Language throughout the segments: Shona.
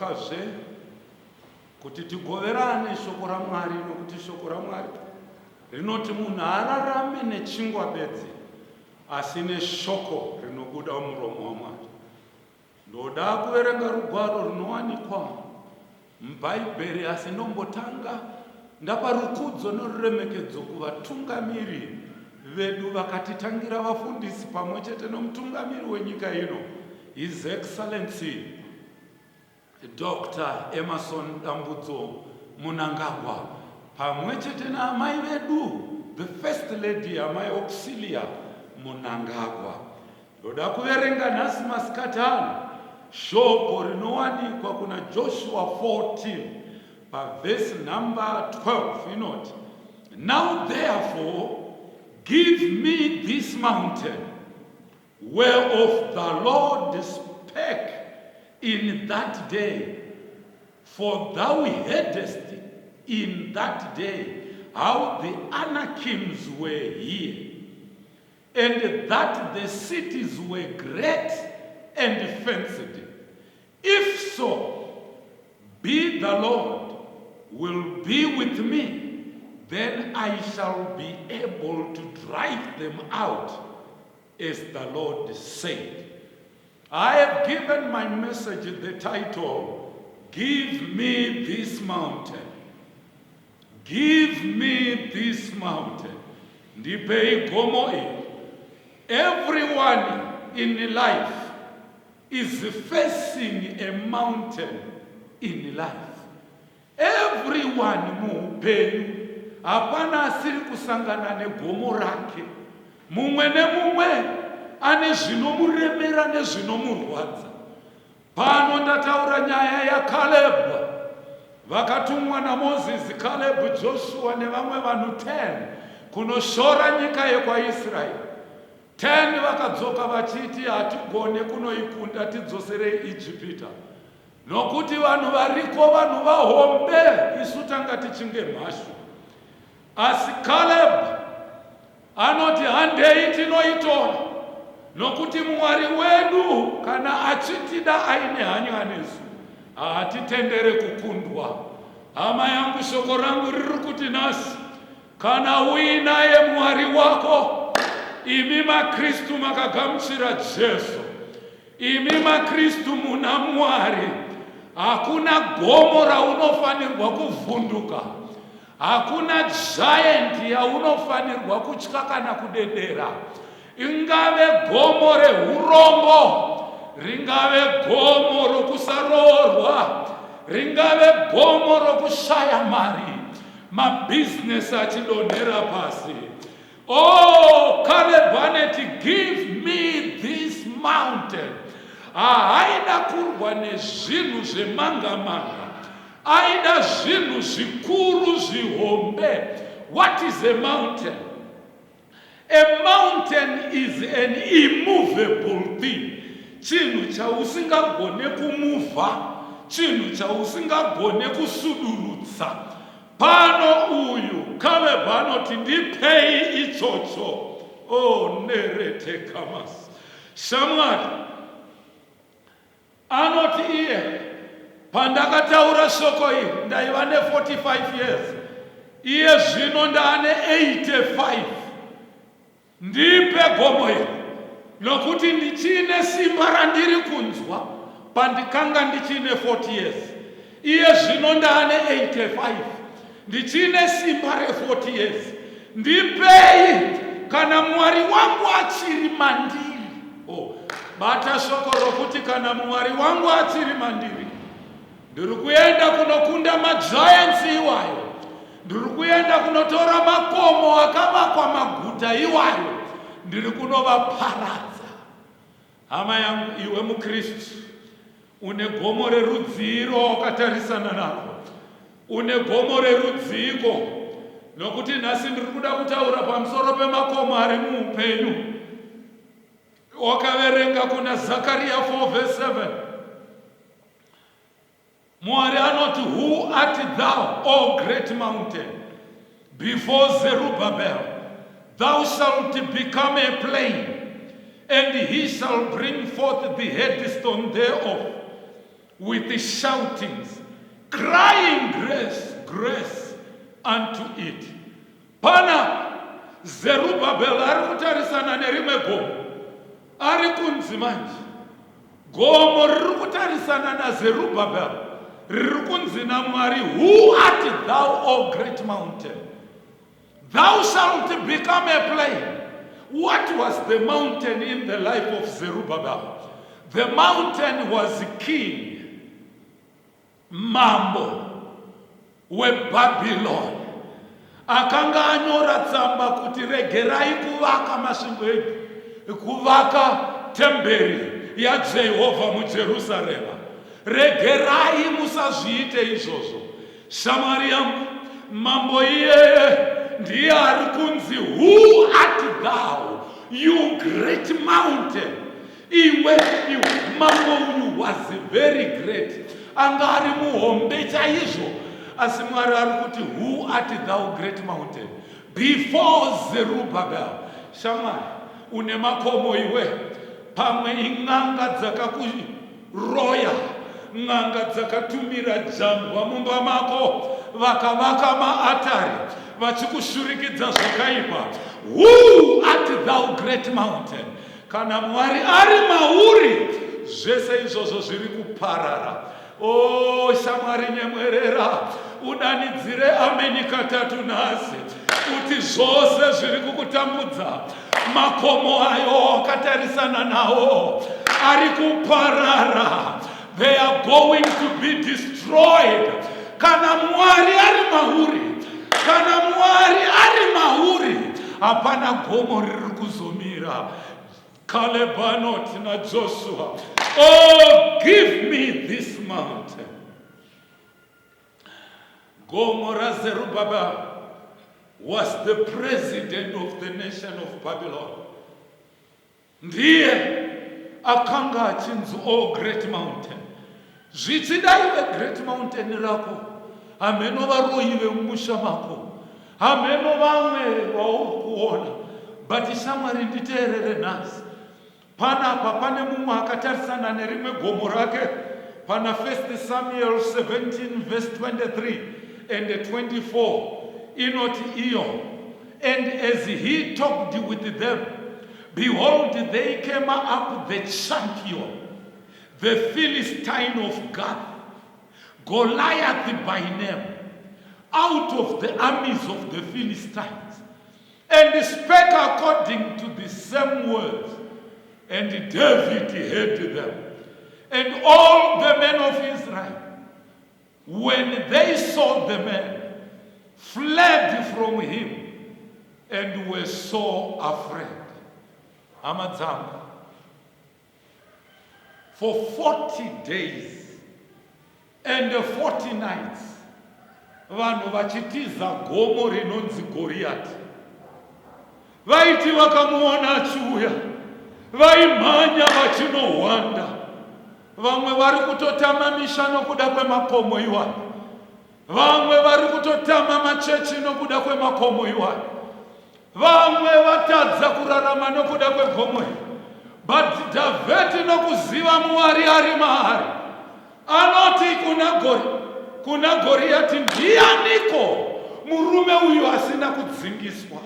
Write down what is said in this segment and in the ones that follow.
zvakazve kuti tigoverane shoko raMwari, nokuti shoko raMwari rinoti munhu ararame nechingwa bedzi asi neshoko rinobuda mumuromo waMwari. Ndoda kuverenga rugwaro runowanikwa mubhaibheri, asi ndombotanga ndapa rukudzo noruremekedzo kuvatungamiri vedu vakatitangira, vafundisi pamwe chete nomutungamiri wenyika ino, His Excellency Dr. Emerson Dambudzo Mnangagwa, pamwe chete naamai vedu, the First Lady Amai Auxilia Mnangagwa. Ndoda kuverenga nhasi masikati ano shoko rinowanikwa kuna Joshua 14 pavhesi number 12 inoti, now therefore give me this mountain whereof the Lord spake in that day, for thou heardest in that day how the Anakims were here, and that the cities were great and fenced. If so be the Lord will be with me, then I shall be able to drive them out, as the Lord said. I have given my message the title, Give me this mountain. Give me this mountain. Ndipei gomo ili. Everyone in life is facing a mountain in life. Everyone muupenyu hapana asiri kusangana negomo rake. Mumwe nemumwe ane zvinomuremera nezvinomurwadza. Pano ndataura nyaya yaKaleb. Vakatumwa naMozisi, Caleb, Joshua nevamwe vanhu 10 kunoshora nyika yekwaIsraeri. 10 vakadzoka vachiti hatigone kunoikunda, tidzoserei Ijipita. Nokuti vanhu variko vanhu vahombe, isu tanga tichinge mhashu. Asi Caleb anoti handei tinoitora, nokuti Mwari wedu kana achitida aine hanya nesu, hatitendere kukundwa. Hama yangu, shoko rangu riri kuti nasi, kana uinaye Mwari wako, imi maKristu makagamuchira Jesu, imi maKristu muna Mwari, hakuna gomo raunofanirwa kuvhunduka, hakuna giant yaunofanirwa kutya kana kudedera. Ingave gomo rehurombo, ringave gomo rokusaroorwa, ringave gomo rokushaya mari, mabusiness achidonhera pasi. Oh, Caleb aneti, give me this mountain. Haida kurwa nezvinhu zvemanga-manga, aida zvinhu zvikuru zvihombe. What is a mountain? A mountain is an immovable thing. Chinhu chausingagone kumuvha, chinhu chausingagone kusudurutsa. Pano uyu Caleb anoti ndipei ichocho. Oh, nerete kamas. Shamwari anoti iye, pandakataura shoko iri ndaiva ne 45 years, iye zvino ndaane 85. Ndipe gomo iri, nokuti ndichine simba randiri kunzwa pandikanga ndichine 40 years. Iye zvino ndaane 85, ndichine simba re 40 years. Ndipei kana Mwari wangu achiri mandiri. Oh, bata shoko rokuti kana Mwari wangu achiri mandiri. Ndiri kuenda kunokunda magiants iwayo, ndiri kuenda kunotora makomo akavakwa maguta iwayo, ndiri kunovaparadza. Hama yangu, iwe muKristu une gomo rerudziro wakatarisana naro, une gomo rerudziko, nokuti nhasi ndiri kuda kutaura pamusoro pemakomo ari muupenyu. Wakaverenga kuna Zakaria 4:7. Mwari anoti, who art thou, O great mountain? Before Zerubbabel thou shalt become a plain, and he shall bring forth the headstone thereof. with the shoutings, crying grace, grace unto it. Pana Zerubbabel ari kutarisana nerimwe gomo, ari kunzi manje. Gomo riri kutarisana na Zerubbabel, riri kunzi naMwari, who art thou, O great mountain? Thou shalt become a plain. What was the mountain in the life of Zerubbabel? The mountain was king, mambo weBabylon. Akanga anyora tsamba kuti regerai kuvaka masvingo edu, kuvaka temberi yaJehovha muJerusarema. Regerai musazviite izvozvo. Shamwari yangu, mambo iyeye ndiye ari kunzi, who art thou, you great mountain? Iwe mambo uyu was very great. Anga ari muhombe chaizvo. Asi Mwari ari kuti, who art thou, great mountain? Before Zerubbabel. Shamwari, une makomo iwe. Pamwe ing'anga dzakakuroya, ng'anga dzakatumira jambwa mumba mako, vakavaka maatari, vachikushurikidza zvakaipa. Who art thou, great mountain? Kana Mwari ari mauri, zvese izvozvo zviri kuparara. Oh, Shamwari nyemwerera, udanidzire ameni katatu nhasi, kuti zvose zviri kukutambudza, makomo ayo akatarisana nawo ari kuparara. They are going to be destroyed. Kana Mwari ari mauri, kana Mwari ari mauri, hapana gomo riri kuzomira. Caleb anoti na Joshua, oh, give me this mountain. Gomo ra Zerubbabel was the president of the nation of Babylon. Ndiye akanga achinzi, oh, great mountain. Zvichida iwe great mountain rako, hameno varoyi vemusha mako, hameno vamwe vauri. But Shamwari nditeerere nhasi. Panapa pane mumwe akatarisana nerimwe gomo rake. Pana 1 Samuel 17 verse 23 and 24. Inoti iyo. And as he talked with them, behold, they came up the champion, the Philistine of Gath, Goliath by name, out of the armies of the Philistines, and spake according to the same words. And David heard them. And all the men of Israel, when they saw the man, fled from him and were so afraid. Amadzam. For 40 days and 40 nights, vanhu vachitiza gomo rinonzi Goriati. Vaiti vakamuona achiuya, vaimhanya vachinohwanda. Vamwe vari kutotama misha nokuda kwemakomo iwayo. Vamwe vari kutotama machechi nokuda kwemakomo iwayo. Vamwe vatadza kurarama nokuda kwegomo iri. But David nokuziva Mwari ari maari, anoti kuna Goriati, ndianiko murume uyu asina kudzingiswa,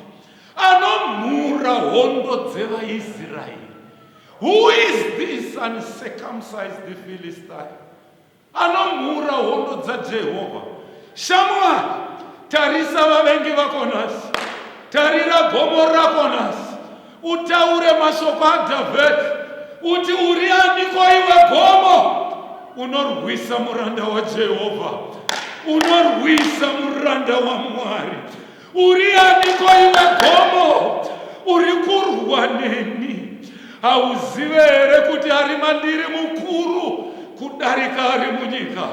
anomhura hondo dzevaIsraeri? Who is this uncircumcised Philistine? Anomhura hondo dzaJehovha. Shamwari, tarisa vavengi vako nhasi, tarira gomo rako nhasi, utaure mashoko aDhavhidhi, uti urianiko iwe gomo? Unorwisa muranda waJehovha, unorwisa muranda waMwari. Urianiko iwe gomo? Uri kurwa neni? Hauzive here kuti ari mandiri mukuru kudarika ari munyika?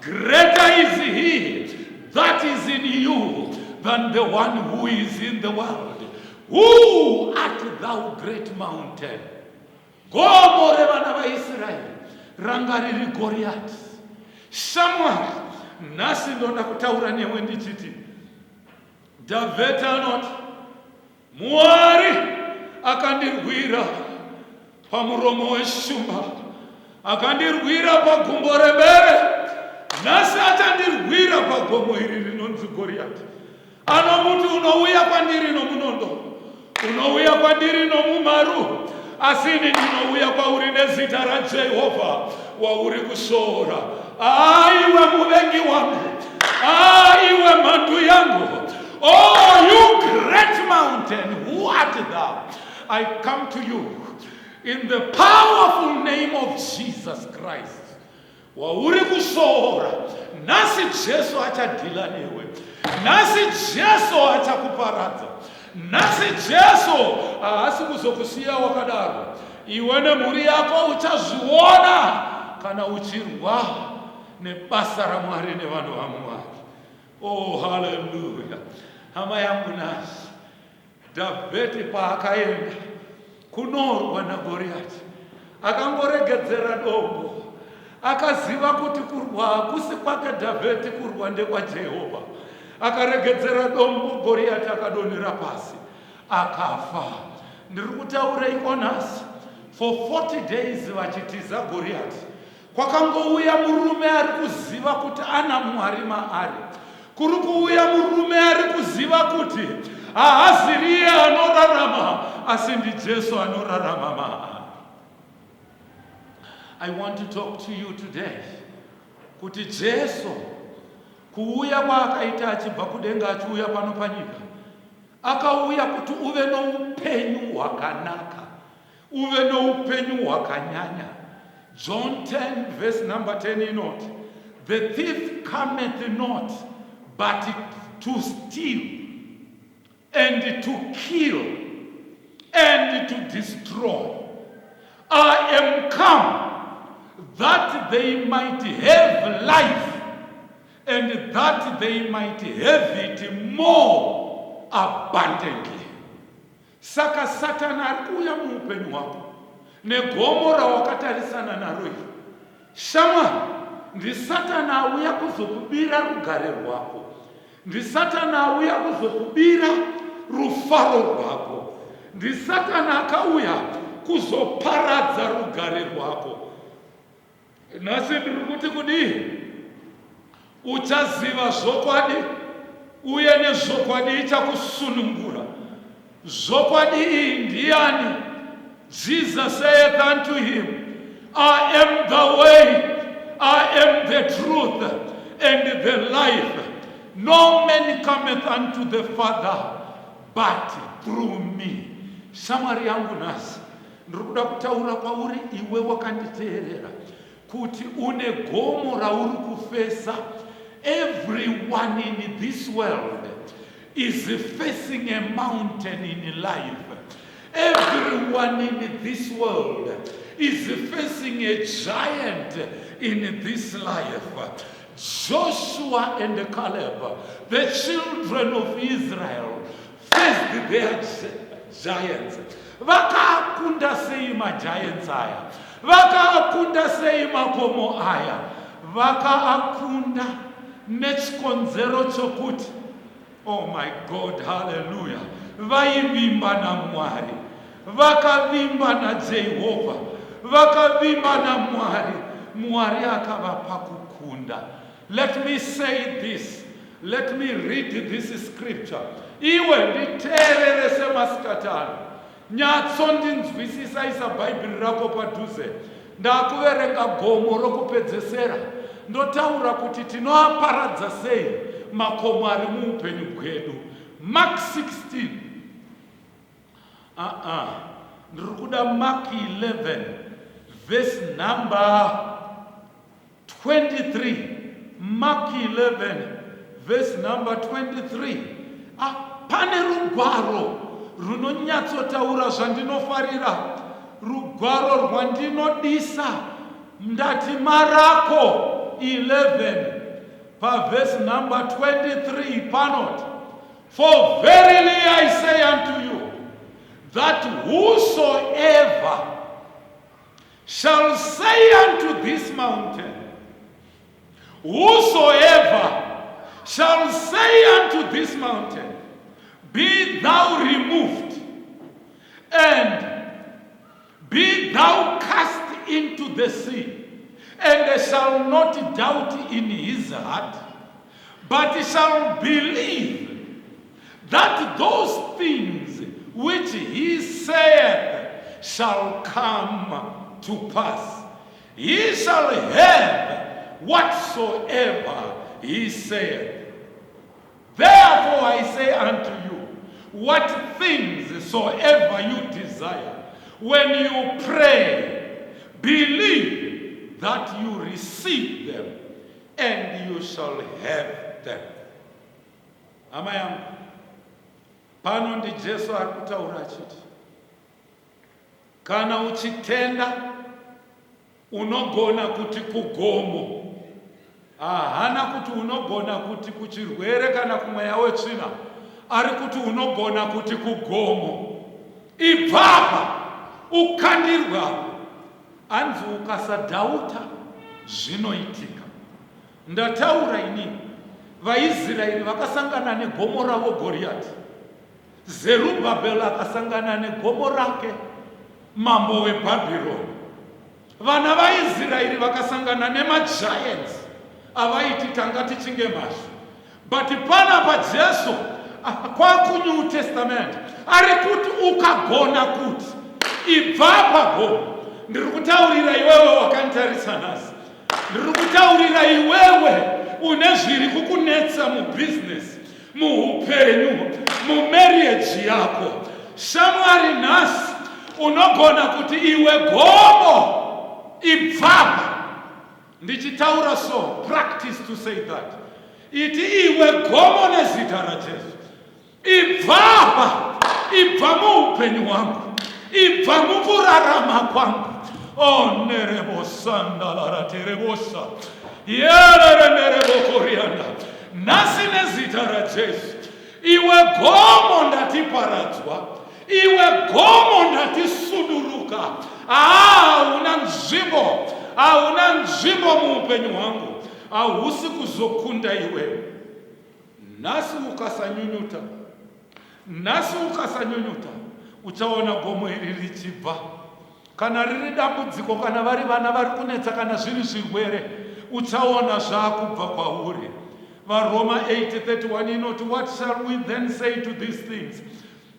Greater is he that is in you than the one who is in the world. Who art thou, great mountain? Gomo revana vaIsraeri ranga riri Goriati. Shamwari, nhasi ndonda kutaura newe ndichiti, Dhavhidhi anoti, Mwari akandirwira pamuromo weshumba, akandirwira pagumbo remere, nhasi achandirwira pagomo iri rinonzi Goriati. Ano muti unouya kwandiri nomunondo, unouya kwandiri nomumaru, asi ini ndinouya kwauri nezita raJehovha wauri kusora. Aiwe muvengi wangu, aiwe mhandu yangu, oh you great mountain, who art thou? I come to you in the powerful name of Jesus Christ. Wauri kusora, nasi Jesu achadhila newe, nasi Jesu achakuparadza, nasi Jesu haasi kuzokusiya wakadaro. Iwe nemhuri yako uchazviona kana uchirwa nebasa raMwari nevanhu vaMwari. Oh hallelujah. Hama yangu nasi Dhavhidhi paakaenda kunorwa naGoriati, akangoregedzera dombo, akaziva kuti kurwa hakusi kwake Dhavhidhi, kurwa ndekwaJehovha. Akaregedzera dombo, Goriati akadonhera pasi akafa. Ndiri kutaureiko nhasi? For 40 days vachitiza Goriati, kwakangouya murume ari kuziva kuti ana Mwari maari. Kuri kuuya murume ari kuziva kuti haaziriye anorarama, asi ndiJesu anorarama maari. I want to talk to you today kuti Jesu kuuya kwaakaita achibva kudenga achiuya pano panyika, akauya kuti uve noupenyu hwakanaka, uve noupenyu hwakanyanya. John 10 verse number 10 inoti, the thief cometh not but to steal and to kill and to destroy. I am come that they might have life, and that they might have it more abundantly. Saka Satana ari kuuya muupenyu hwako negomo rawakatarisana naro iri. Shamwari, ndiSatana auya kuzokubira rugare rwako, ndiSatana auya kuzokubira rufaro rwako, ndiSatana akauya kuzoparadza rugare rwako. Nhasi ndiri kuti kudii? Uchaziva zvokwadi, uye nezvokwadi ichakusunungura. Zvokwadi iyi ndiani? Jesus saith unto him, I am the way, I am the truth, and the life. No man cometh unto the Father but through me. Shamwari yangu nasi, ndiri kuda kutaura kwauri iwe wakanditeerera, kuti une gomo rauri kufesa. Everyone in this world is facing a mountain in life. Everyone in this world is facing a giant in this life. Joshua and Caleb, the children of Israel, faced their giants. Vakakunda sei giants aya, vakakunda sei makomo aya, vakakunda nechikonzero chokuti, oh my God, hallelujah, vaivimba naMwari, vakavimba naJehovha, vakavimba naMwari, Mwari akavapa kukunda. Let me say this, let me read this scripture. Iwe nditeerere semasikatano, nyatso ndinzwisisa isa Bhaibheri rako padhuze. Ndakuverenga gomo rokupedzesera, ndotaura kuti tinoaparadza sei makomo ari muupenyu hwedu. Mark 16. Ndiri kuda Mark 11 verse number 23. Mark 11 verse number 23. Pane rugwaro runonyatsotaura zvandinofarira, rugwaro rwandinodisa, ndati Marako 11 pa verse number 23 panoti, for verily I say unto you, that whosoever shall say unto this mountain, whosoever shall say unto this mountain, be thou removed, and be thou cast into the sea, and shall not doubt in his heart, but shall believe that those things which he saith shall come to pass. He shall have whatsoever he saith. Therefore I say unto you, what things soever you desire, when you pray, believe that you receive them, and you shall have them. Ama yangu, pano ndi Jesu akutaura achiti, kana uchitenda unogona kuti kugomo. Hana kuti unogona kuti kuchirwere kana kumweya wetsvina, ari kuti unogona kuti kugomo. Ibvapa ukandirwa, anzi ukasadhauta zvinoitika. Ndataura inini, vaIsraeri vakasangana negomo ravo Goriati. Zerubhabheli akasangana negomo rake mambo weBhabhironi. Vana vaIsraeri vakasangana nemagiants avaiti tanga tichinge masvo. But panapa Jesu kwakuNew Testament ari kuti ukagona kuti ibva pagomo. Ndiri kutaurira iwewe wakantarisa nhasi. Ndiri kutaurira iwewe une zviri kukunetsa mubusiness, muupenyu, mumarriage yako. Shamwari nhasi unogona kuti iwe gomo ibvapa. Ndichitaura so, practice to say that. Iti iwe gomo nezita raJesu. Ibvapa, ibva muupenyu wangu, ibva mukurarama kwangu. Oh, nerebo sandalara terebosa. Yerere nerebo korianda. Nasi nezita raJesu. Iwe gomo ndatiparadzwa. Iwe gomo ndatisuduruka. Una nzvimbo muupenyu hwangu. Hausi kuzokunda iwe. Nasi ukasanyunyuta, uchaona gomo iri richibva. Kana riri dambudziko, kana vari vana vari kunetsa, kana zviri zvirwere, uchaona zvakubva kwauri. VaRoma 8:31 inoti, what shall we then say to these things?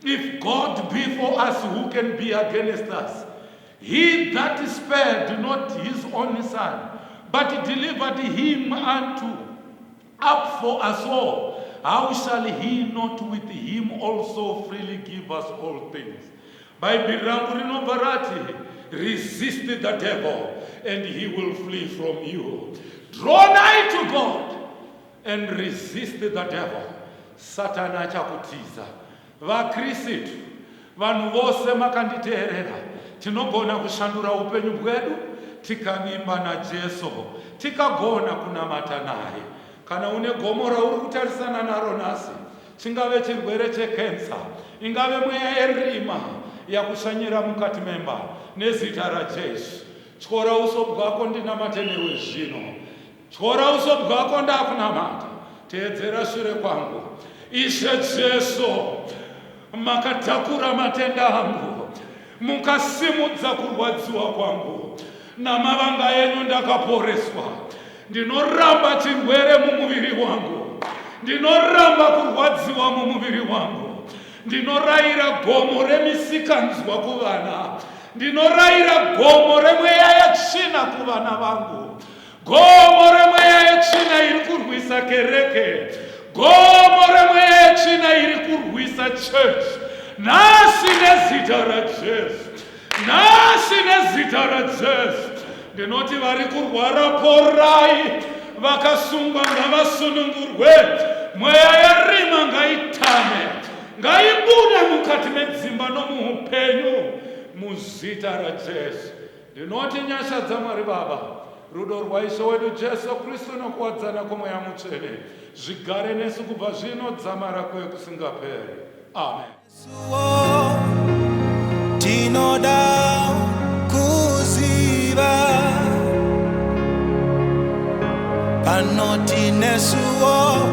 If God be for us, who can be against us? He that spared not his only son, but delivered him up for us all, how shall he not with him also freely give us all things? Bhaibheri rangu rinobva rati, resist the devil and he will flee from you. Draw nigh to God and resist the devil. Satana achakutiza. VaKristu, vanhu vose makanditeerera, tinogona kushandura upenyu hwedu tikavimba naJesu, tikagona kunamata naye. Kana une gomo rauri kutarisana naro nhasi, chingave chirwere chekensa, ingave mweya yerima yakushanyira mukati memba, nezita raJesu, tyora uso bwako ndinamate newe zvino. Tyora uso bwako ndakunamata, teedzera shure kwangu. Ishe Jesu, makatakura matenda angu, mukasimudza kurwadziwa kwangu. Namavanga enu ndakaporeswa. Ndinoramba chirwere mumuviri wangu. Ndinoramba kurwadziwa mumuviri wangu. Ndinorayira gomo remisikanzwa kuvana. Ndinorayira gomo remweya yetsvina kuvana vangu. Gomo remweya yetsvina iri kurwisa kereke. Gomo remweya yetsvina iri kurwisa church. Nasi nezita raJesu. Nasi nezita raJesu. Ndinoti vari kurwara porai, vakasungwa ngavasunungurwe. Mweya yerima ngaitame, ngaibude mukati medzimba nomuupenyu, muzita raJesu. Ndinoti nyasha dzaMwari Baba, rudo rwaIshe wedu Jesu Kristu nokuwadzana kwomweya mutsvene zvigare nesu kubva zvino dzamara kwedu kusingaperi. Amen. Tinoda kuziva panoti nesuo